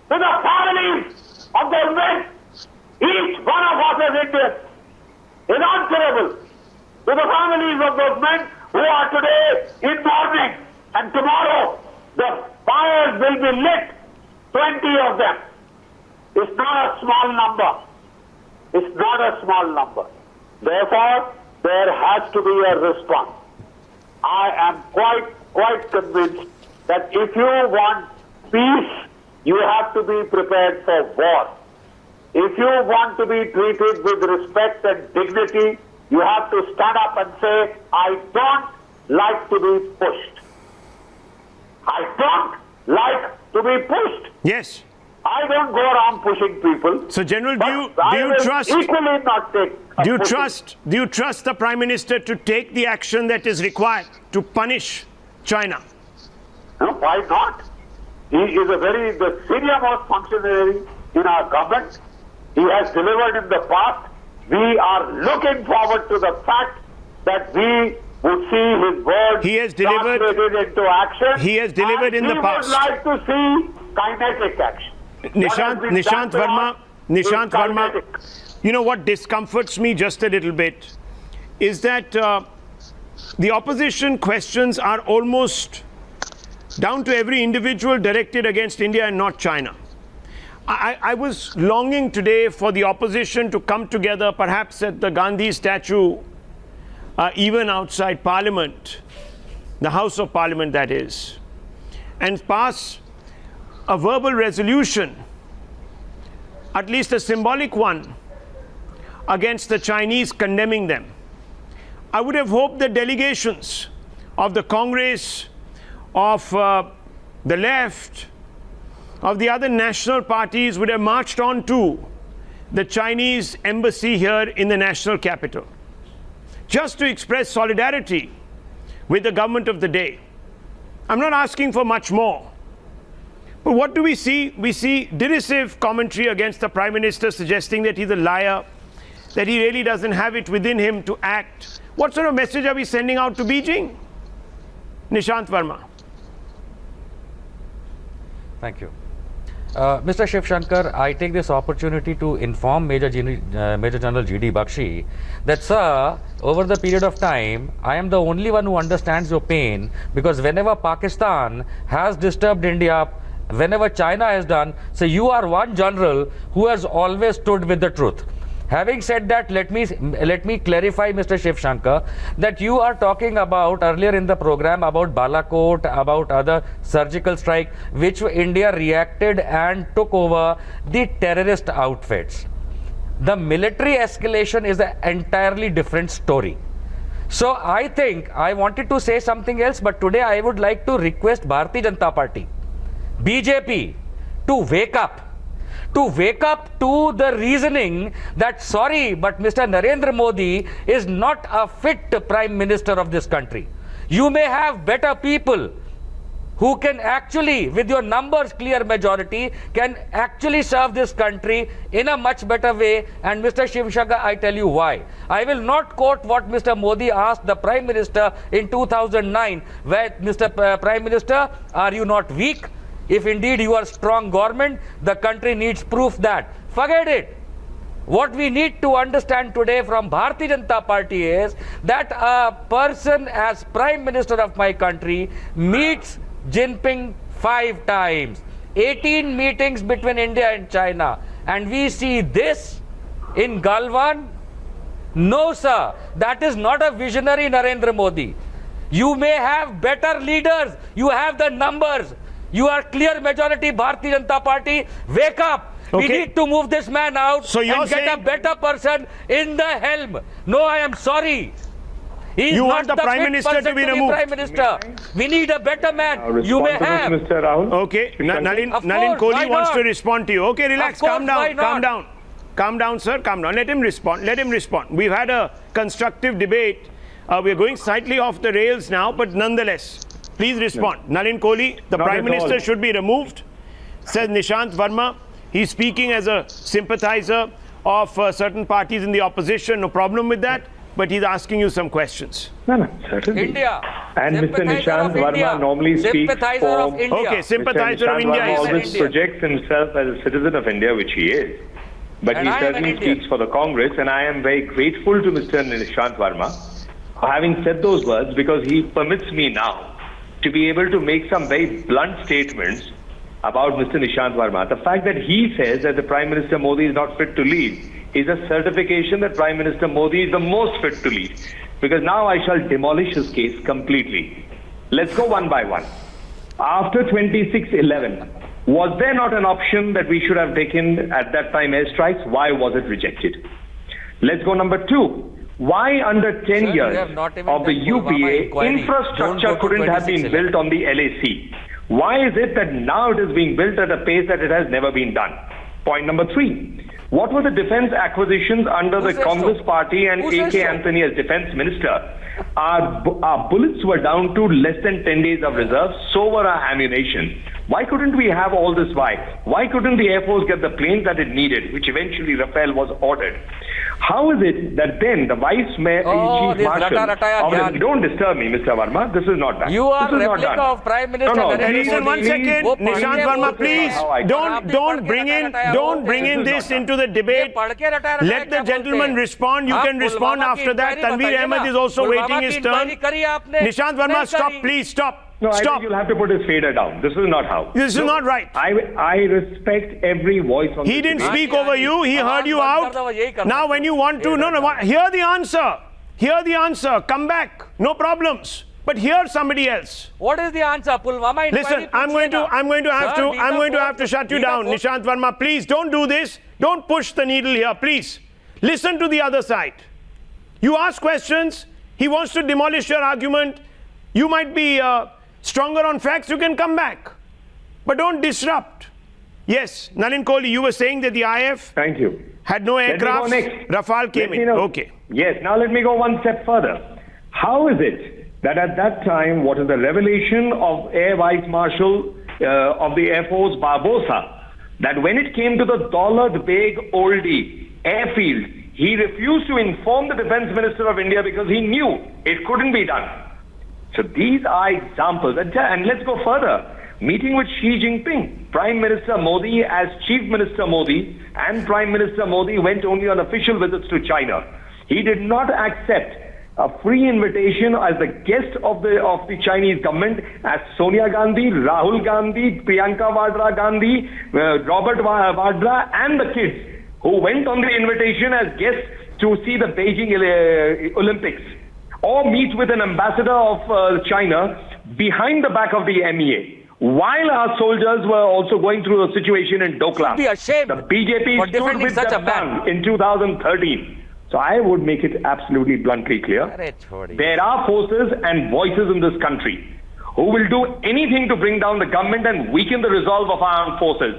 to the families of those men. Each one of us as Indians is answerable to the families of those men who are today in mourning, and tomorrow the fires will be lit, 20 of them. It's not a small number. It's not a small number. Therefore, there has to be a response. I am quite convinced that if you want peace, you have to be prepared for war. If you want to be treated with respect and dignity, you have to stand up and say, I don't like to be pushed. I don't like to be pushed. Yes. I don't go around pushing people. So, General, do you trust? Equally not take. Do you trust the Prime Minister to take the action that is required to punish China? No, why not? He is the senior most functionary in our government. He has delivered in the past. We are looking forward to the fact that we would see his words he has delivered translated into action. He has delivered in the past. We would like to see kinetic action. Nishant Verma, you know what discomforts me just a little bit is that the opposition questions are almost down to every individual directed against India and not China. I was longing today for the opposition to come together, perhaps at the Gandhi statue, even outside Parliament, the House of Parliament that is, and pass a verbal resolution, at least a symbolic one, against the Chinese, condemning them. I would have hoped that delegations of the Congress, of the left, of the other national parties would have marched on to the Chinese embassy here in the national capital, just to express solidarity with the government of the day. I'm not asking for much more. But what do we see? We see derisive commentary against the Prime Minister, suggesting that he's a liar, that he really doesn't have it within him to act. What sort of message are we sending out to Beijing? Nishant Verma. Thank you. Mr. Shivshankar, I take this opportunity to inform Major General G.D. Bakshi that, sir, over the period of time, I am the only one who understands your pain, because whenever Pakistan has disturbed India, whenever China has done, so you are one general who has always stood with the truth. Having said that, let me clarify, Mr. Shivshankar, that you are talking about earlier in the program about Balakot, about other surgical strike, which India reacted and took over the terrorist outfits. The military escalation is an entirely different story. So I think I wanted to say something else, but today I would like to request Bharatiya Janata Party, BJP, to wake up to the reasoning that, sorry, but Mr. Narendra Modi is not a fit Prime Minister of this country. You may have better people who can actually, with your numbers clear majority, can actually serve this country in a much better way. And Mr. Shivshankar, I tell you why. I will not quote what Mr. Modi asked the Prime Minister in 2009, where, Mr. Prime Minister, are you not weak? If indeed you are strong government, the country needs proof that. Forget it. What we need to understand today from Bharatiya Janata Party is that a person as Prime Minister of my country meets Jinping 5 times, 18 meetings between India and China, and we see this in Galwan. No, sir, that is not a visionary Narendra Modi. You may have better leaders, you have the numbers. You are clear majority Bharatiya Janata Party. Wake up. We Okay. need to move this man out So you're and get a saying- better person in the helm. No, I am sorry. He's You not want the Prime fit Minister person to be removed? Prime Minister. We need a better man. You may have. Mr. Rahul. Okay, Nalin Of Nalin course, Kohli why wants to not? respond to you. Okay, relax, Of course, calm down, why calm not? down. Calm down, sir, calm down. Let him respond, let him respond. We've had a constructive debate. We're going slightly off the rails now, but nonetheless, please respond. Nalin Kohli, the Not Prime at Minister all. should be removed, says Nishant Verma. He's speaking as a sympathizer of certain parties in the opposition, no problem with that, but he's asking you some questions. No, certainly. India. And Mr. Sympathizer Nishant of Verma India. normally speaks Sympathizer for... of India. Okay, sympathizer of Mr. India. Nishant he Verma said. always projects himself as a citizen of India, which he is. But And he I am an certainly Indian. speaks for the Congress, and I am very grateful to Mr. Nishant Verma for having said those words, because he permits me now to be able to make some very blunt statements about Mr. Nishant Verma. The fact that he says that the Prime Minister Modi is not fit to lead is a certification that Prime Minister Modi is the most fit to lead. Because now I shall demolish his case completely. Let's go one by one. After 26/11, was there not an option that we should have taken at that time airstrikes? Why was it rejected? Let's go number 2. Why under 10 Sir, you years have not even of the done Pulwama UPA, inquiry. Don't infrastructure go to couldn't have been 26/11. built on the LAC? Why is it that now it is being built at a pace that it has never been done? Point number 3. What were the defense acquisitions under Who the says Congress so? party and Who says AK so? Anthony as defense minister? Our bullets were down to less than 10 days of reserve, so were our ammunition. Why couldn't we have all this? Why couldn't the Air Force get the planes that it needed, which eventually Rafale was ordered? How is it that then the Vice Mayor Chief this Marshal rata-rataya of gyan. don't disturb me, Mr. Verma. This is not done. You are this is not replica done. of Prime Minister No, Narendra Listen, one Modi. second, वो Nishant पढ़ के Verma, बोलते please, हैं। और don't आप भी पढ़ के bring रटाया this into the ये debate. पढ़ के रटाया Let the क्या gentleman बोलते हैं? respond. You आप can respond पुलवामा after की that. inquiry Tanveer बताइए Ahmed ना। is also पुलवामा waiting की his inquiry turn. करी आपने? Nishant Verma, नहीं stop, करी। please, stop. No, I Stop. think you'll have to put his fader down. This is not how. This is not right. I respect every voice on He this didn't debate. speak over you. He heard you out. Now when you want to, hear the answer. Hear the answer. Come back. No problems. But hear somebody else. What is the answer? Pulwama inquiry. Listen, I'm going to have to shut you down. Nishant Verma, please don't do this. Don't push the needle here, please. Listen to the other side. You ask questions. He wants to demolish your argument. You might be stronger on facts. You can come back. But don't disrupt. Yes, Nalin Kohli, you were saying that the IF Thank you. had no Let me go aircraft. next. Rafale came Let me in. know. Okay. Yes, now let me go one step further. How is it that at that time, what is the revelation of Air Vice Marshal of the Air Force Barbosa, that when it came to the Daulat Beg Oldie airfield, he refused to inform the Defense Minister of India because he knew it couldn't be done. So these are examples. And let's go further. Meeting with Xi Jinping. Prime Minister Modi as Chief Minister Modi and Prime Minister Modi went only on official visits to China. He did not accept a free invitation as the guest of the Chinese government as Sonia Gandhi, Rahul Gandhi, Priyanka Vadra Gandhi, Robert Vadra and the kids who went on the invitation as guests to see the Beijing Olympics or meet with an ambassador of China behind the back of the MEA. While our soldiers were also going through a situation in Doklam, Be ashamed the BJP for stood defending with such their a man. son in 2013. So I would make it absolutely bluntly clear. There are forces and voices in this country who will do anything to bring down the government and weaken the resolve of our armed forces.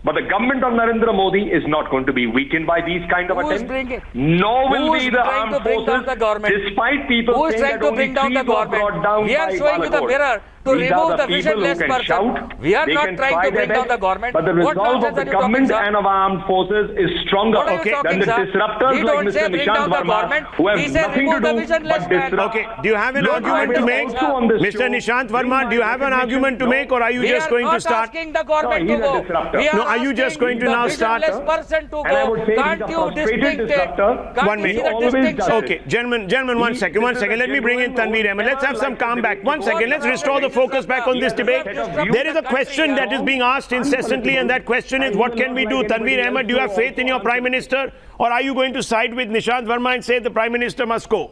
But the government of Narendra Modi is not going to be weakened by these kind of Who is attempts. bringing- Nor will Who be is the trying to armed bring down forces, the government? despite people Who is saying trying that to only bring down three the were government? brought down We are by showing you the Balagor. mirror to These remove are the people visionless who can person. shout, We are they not can trying try to their bring down best, the government. But the What resolve nonsense of the are you talking, government sir? and of our armed forces is stronger What are you than talking, the sir? disruptors We like don't say Mr. bring Nishant down the Verma, government. who have We say nothing to remove the do visionless but man. disrupt. Okay, do you have an Look, argument to I will make? also on this Mr. show Nishant bring Verma, my do you have an argument to make, or are you We just are going to not start? asking the government No, to he's a go. disruptor. We are No, are you just asking going to the now start? visionless person to And I go. would say he's Can't a you frustrated distinct it? disruptor. Can't One you minute. see the Always distinction? does. Okay, gentlemen, one second. Let me bring in Tanveer Ahmed. Let's have some calm back. One second. Let's restore the focus back on this debate. There is a question that is being asked incessantly, and that question is, what can we do? Tanveer Ahmed, do you have faith in your Prime Minister, or are you going to side with Nishant Verma and say the Prime Minister must go?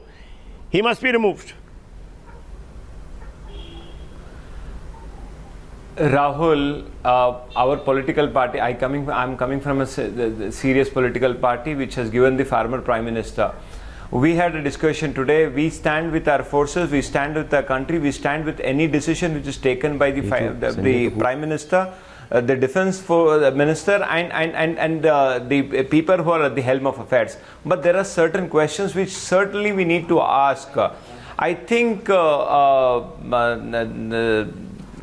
He must be removed. Rahul, our political party, I'm coming from a serious political party which has given the former Prime Minister. We had a discussion today. We stand with our forces, we stand with our country, we stand with any decision which is taken by the Prime Minister, the Defence Minister and the people who are at the helm of affairs. But there are certain questions which certainly we need to ask. I think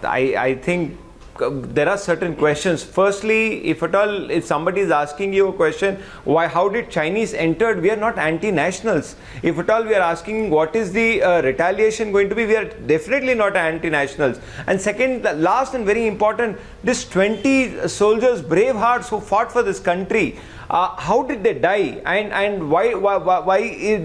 I think there are certain questions. Firstly, if at all, if somebody is asking you a question, how did Chinese entered? We are not anti-nationals. If at all we are asking what is the retaliation going to be, we are definitely not anti-nationals. And second, the last and very important, this 20 soldiers, brave hearts who fought for this country, how did they die? And why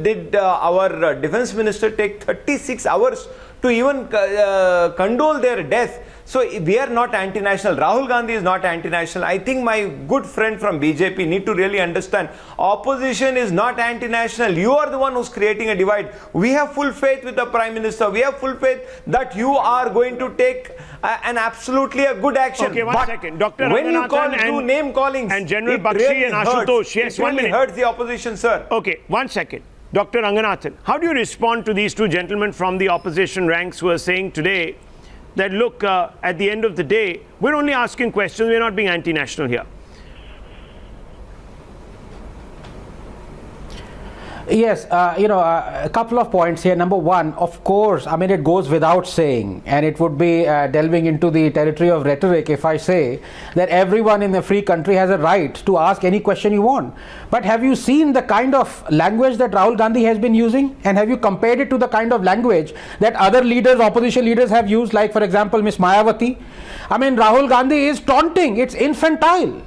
did our defense minister take 36 hours to even condole their death? So we are not anti-national. Rahul Gandhi is not anti-national. I think my good friend from BJP need to really understand, opposition is not anti-national. You are the one who's creating a divide. We have full faith with the Prime Minister. We have full faith that you are going to take an absolutely a good action. Okay, one second. Dr. When you call and do name callings, and General it Bakshi really and Ashutosh, yes, it really hurts the opposition, sir. Okay, one second. Dr. Ranganathan, how do you respond to these two gentlemen from the opposition ranks who are saying today that, look, at the end of the day, we're only asking questions, we're not being anti-national here? Yes, a couple of points here. Number one, of course, I mean, it goes without saying, and it would be delving into the territory of rhetoric if I say that everyone in a free country has a right to ask any question you want. But have you seen the kind of language that Rahul Gandhi has been using? And have you compared it to the kind of language that other leaders, opposition leaders have used, like, for example, Ms. Mayawati? I mean, Rahul Gandhi is taunting, it's infantile.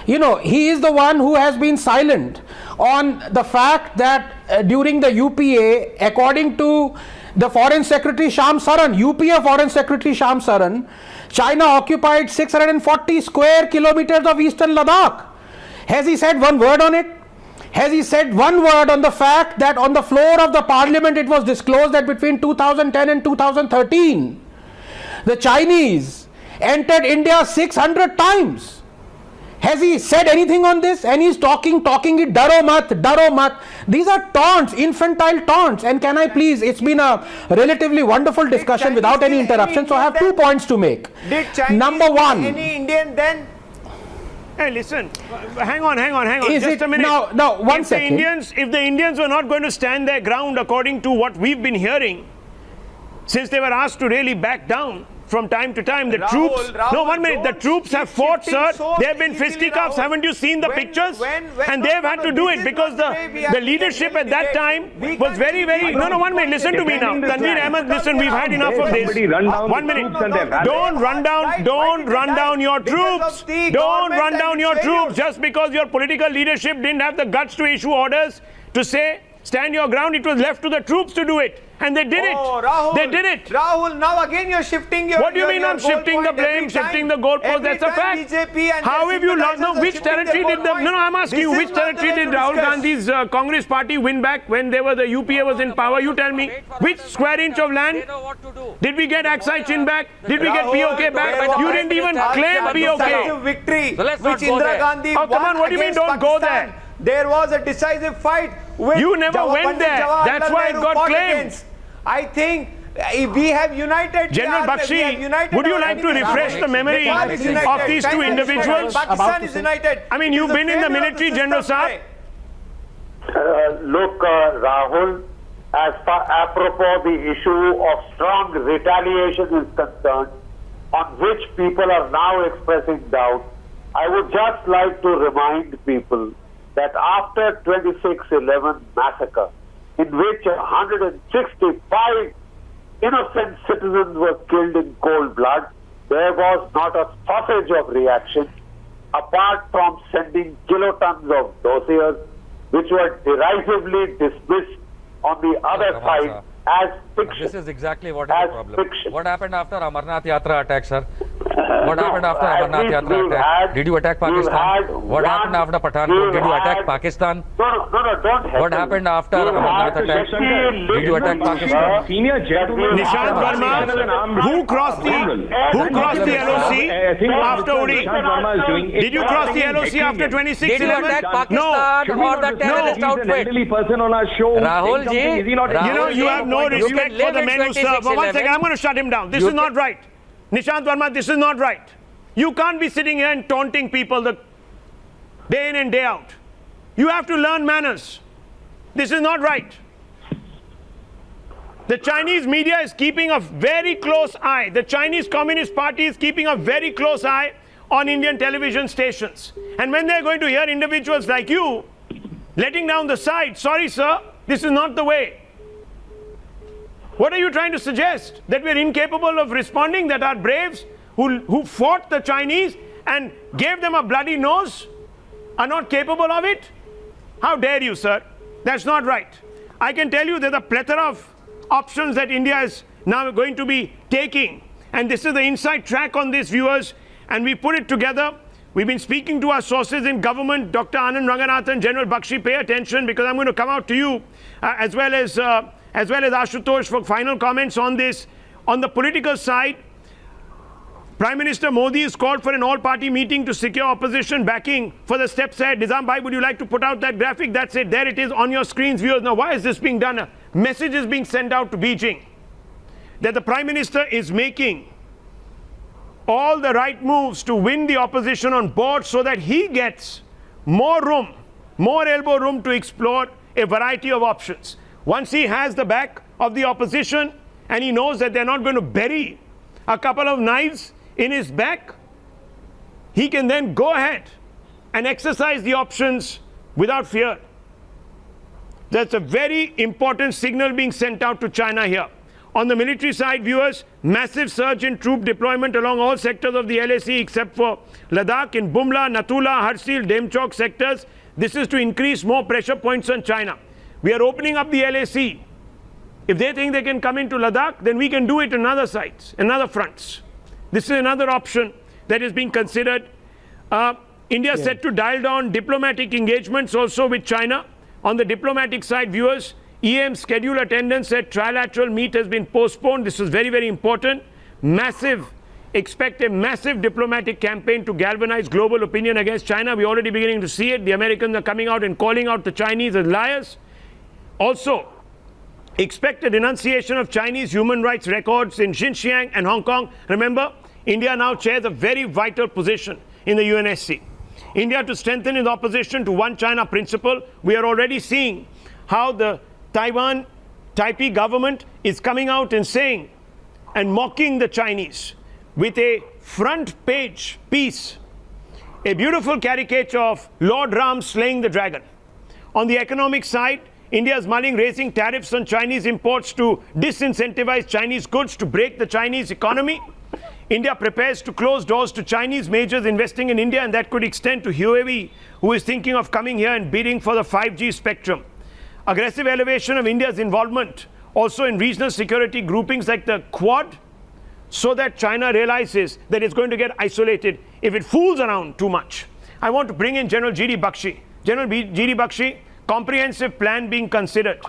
You know, he is the one who has been silent on the fact that during the UPA, according to the Foreign Secretary Sham Saran, UPA Foreign Secretary Sham Saran, China occupied 640 square kilometers of eastern Ladakh. Has he said one word on it? Has he said one word on the fact that on the floor of the parliament it was disclosed that between 2010 and 2013, the Chinese entered India 600 times? Has he said anything on this? And he's talking it, daro mat. These are taunts, infantile taunts. And can I please, it's been a relatively wonderful discussion without any interruption, so I have 2 points to make. Did Chinese Number one, any Indian then? Hey, listen, hang on. Is Just it, a minute. now, one second. If the Indians were not going to stand their ground according to what we've been hearing, since they were asked to really back down from time to time, the troops... No, 1 minute. The troops have fought, sir. There have been fisticuffs. Haven't you seen the pictures? And they've had to do it because the leadership at that time was very, very... No, 1 minute. Listen to me now. Tanveer Ahmed, listen, we've had enough of this. 1 minute. Don't run down your troops. Don't run down your troops just because your political leadership didn't have the guts to issue orders to say, stand your ground. It was left to the troops to do it. And they did it. Rahul, they did it. Rahul, now again you're shifting your... What do you mean I'm shifting the blame, shifting the goalpost? That's a fact. How have you lost? No, which territory did the... No, I'm asking you, which territory did Rahul Gandhi's Congress party win back when they were the UPA was in power? You tell me. Which square inch of land? Did we get Aksai Chin back? Did we get POK back? You didn't even claim POK. Victory, So let's which not go Indira there. Gandhi Oh, come on, what do you mean don't go there? There was a decisive fight. With You never went there. That's why it got claimed. I think we have united. General Bakshi, would you like to refresh the memory of these two individuals? Pakistan is united. I mean, you've been in the military, General Saab. Look, Rahul, as far apropos the issue of strong retaliation is concerned, on which people are now expressing doubt, I would just like to remind people that after 26/11 massacre, in which 165 innocent citizens were killed in cold blood, there was not a sausage of reaction, apart from sending kilotons of dossiers, which were derisively dismissed on the other side as fiction. This is exactly what is the problem. Fiction. What happened after Amarnath Yatra attack, sir? What happened after Amarnath Yatra attack? Did you attack Pakistan? What happened after Pathankot? Did you attack Pakistan? No, don't. What happened after Amarnath attack? Did you attack Pakistan? Senior gentleman. Nishant Verma, who crossed the LOC after Uri? Did you cross the LOC after 26/11? Did you attack Pakistan or the terrorist outfit? Person on our show. Rahul ji, You know, you have no respect for the men who serve. For 1 second, I'm going to shut him down. This is not right. Nishant Verma, this is not right. You can't be sitting here and taunting people day in and day out. You have to learn manners. This is not right. The Chinese media is keeping a very close eye. The Chinese Communist Party is keeping a very close eye on Indian television stations. And when they're going to hear individuals like you letting down the side, sorry sir, this is not the way. What are you trying to suggest? That we're incapable of responding, that our braves who fought the Chinese and gave them a bloody nose are not capable of it? How dare you, sir? That's not right. I can tell you there's a plethora of options that India is now going to be taking. And this is the inside track on this, viewers. And we put it together. We've been speaking to our sources in government, Dr. Anand Ranganathan, General Bakshi. Pay attention, because I'm going to come out to you as well as Ashutosh for final comments on this. On the political side, Prime Minister Modi has called for an all-party meeting to secure opposition backing for the steps ahead. Nizam Bhai, would you like to put out that graphic? That's it. There it is on your screens, viewers. Now, why is this being done? A message is being sent out to Beijing that the Prime Minister is making all the right moves to win the opposition on board so that he gets more room, more elbow room to explore a variety of options. Once he has the back of the opposition and he knows that they're not going to bury a couple of knives in his back, he can then go ahead and exercise the options without fear. That's a very important signal being sent out to China here. On the military side, viewers, massive surge in troop deployment along all sectors of the LAC except for Ladakh, in Bumla, Natula, Harsil, Demchok sectors. This is to increase more pressure points on China. We are opening up the LAC. If they think they can come into Ladakh, then we can do it in other sites, in other fronts. This is another option that is being considered. India set to dial down diplomatic engagements also with China. On the diplomatic side, viewers, EM's scheduled attendance at trilateral meet has been postponed. This is very, very important. Expect a massive diplomatic campaign to galvanize global opinion against China. We're already beginning to see it. The Americans are coming out and calling out the Chinese as liars. Also, expect a denunciation of Chinese human rights records in Xinjiang and Hong Kong. Remember, India now chairs a very vital position in the UNSC. India to strengthen its opposition to One China principle. We are already seeing how the Taiwan Taipei government is coming out and saying and mocking the Chinese with a front page piece, a beautiful caricature of Lord Ram slaying the dragon. On the economic side, India is mulling raising tariffs on Chinese imports to disincentivize Chinese goods to break the Chinese economy. India prepares to close doors to Chinese majors investing in India, and that could extend to Huawei, who is thinking of coming here and bidding for the 5G spectrum. Aggressive elevation of India's involvement also in regional security groupings like the Quad, so that China realizes that it's going to get isolated if it fools around too much. I want to bring in General G.D. Bakshi. General G.D. Bakshi, comprehensive plan being considered.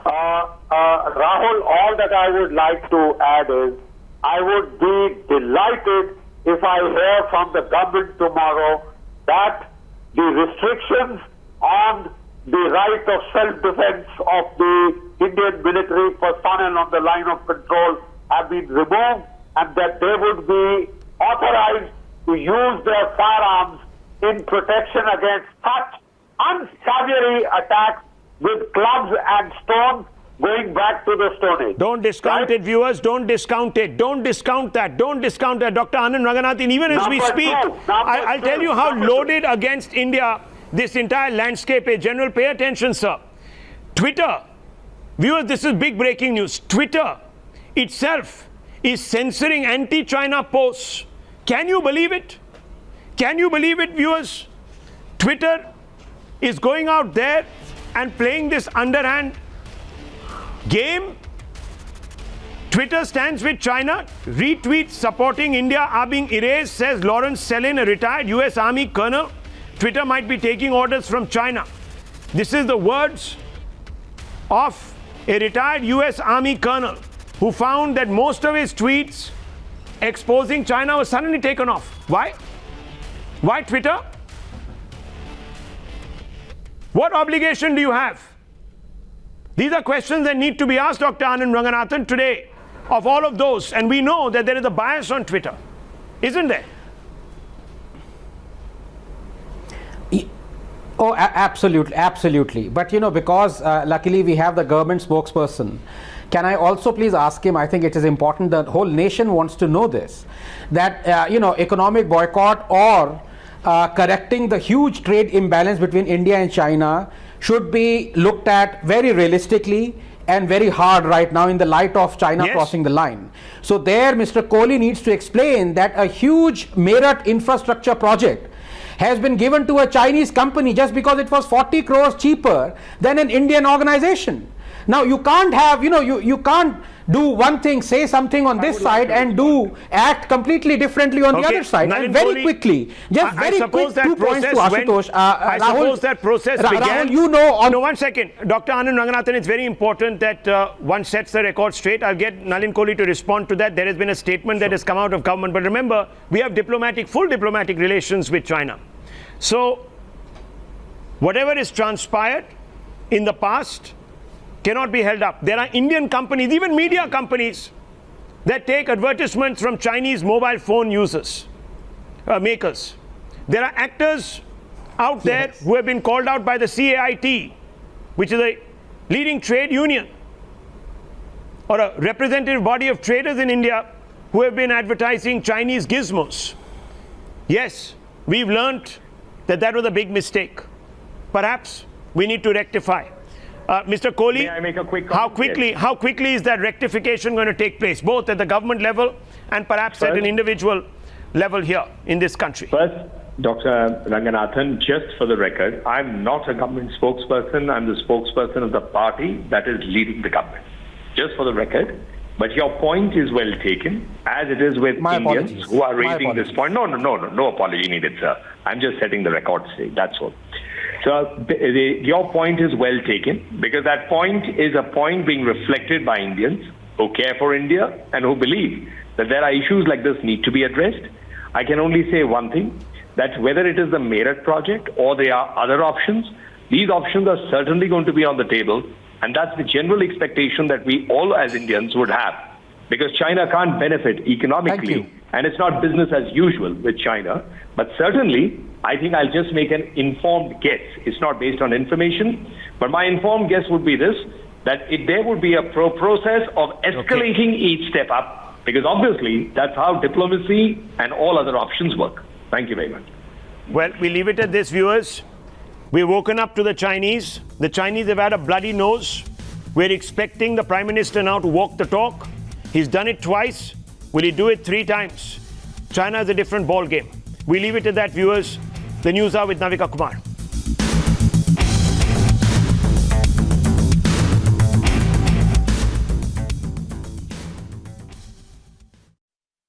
Rahul, all that I would like to add is, I would be delighted if I hear from the government tomorrow that the restrictions on the right of self-defense of the Indian military personnel on the line of control have been removed, and that they would be authorized to use their firearms in protection against such unsavory attacks with clubs and stones going back to the Stone Age. Don't discount it, viewers. Don't discount it. Don't discount that. Don't discount that. Dr. Anand Ranganathan, even as we speak, I'll tell you how loaded against India this entire landscape is. General, pay attention, sir. Twitter, viewers, this is big breaking news. Twitter itself is censoring anti-China posts. Can you believe it? Can you believe it, viewers? Twitter is going out there and playing this underhand game Twitter stands with China. Retweets supporting India are being erased, says Lawrence Sellin, a retired US Army colonel. Twitter might be taking orders from China. This is the words of a retired US Army colonel who found that most of his tweets exposing China was suddenly taken off. Why? Why Twitter? What obligation do you have? These are questions that need to be asked, Dr. Anand Ranganathan, today of all of those. And we know that there is a bias on Twitter, isn't there? Oh, absolutely, absolutely. But because luckily we have the government spokesperson, can I also please ask him, I think it is important, the whole nation wants to know this, that economic boycott or correcting the huge trade imbalance between India and China should be looked at very realistically and very hard right now in the light of China crossing the line. So there Mr. Kohli needs to explain that a huge Meerut infrastructure project has been given to a Chinese company just because it was 40 crores cheaper than an Indian organization. Now you can't have, you can't do one thing, say something on this side and act completely differently on the other side. Nalin And very Kohli, quickly, just very quick 2 points to Ashutosh. I suppose that process began. Rahul, No, 1 second. Dr. Anand Ranganathan, it's very important that one sets the record straight. I'll get Nalin Kohli to respond to that. There has been a statement that has come out of government. But remember, we have full diplomatic relations with China. So, whatever is transpired in the past cannot be held up. There are Indian companies, even media companies, that take advertisements from Chinese mobile phone users, makers. There are actors out there who have been called out by the CAIT, which is a leading trade union or a representative body of traders in India, who have been advertising Chinese gizmos. Yes, we've learnt that was a big mistake. Perhaps we need to rectify. Mr. Kohli, May I make a quick comment? how quickly is that rectification going to take place, both at the government level and perhaps at an individual level here in this country? First, Dr. Ranganathan, just for the record, I'm not a government spokesperson. I'm the spokesperson of the party that is leading the government. Just for the record. But your point is well taken, as it is with Indians who are raising this point. No apology needed, sir. I'm just setting the record straight, that's all. So your point is well taken, because that point is a point being reflected by Indians who care for India and who believe that there are issues like this need to be addressed. I can only say one thing, that whether it is the Meerut project or there are other options, these options are certainly going to be on the table, and that's the general expectation that we all as Indians would have, because China can't benefit economically, and it's not business as usual with China. But certainly, I think I'll just make an informed guess. It's not based on information, but my informed guess would be this, that there would be a process of escalating each step up, because obviously that's how diplomacy and all other options work. Thank you very much. Well, we leave it at this, viewers. We've woken up to the Chinese. The Chinese have had a bloody nose. We're expecting the Prime Minister now to walk the talk. He's done it twice. Will he do it 3 times? China is a different ball game. We leave it at that, viewers. The news are with Navika Kumar.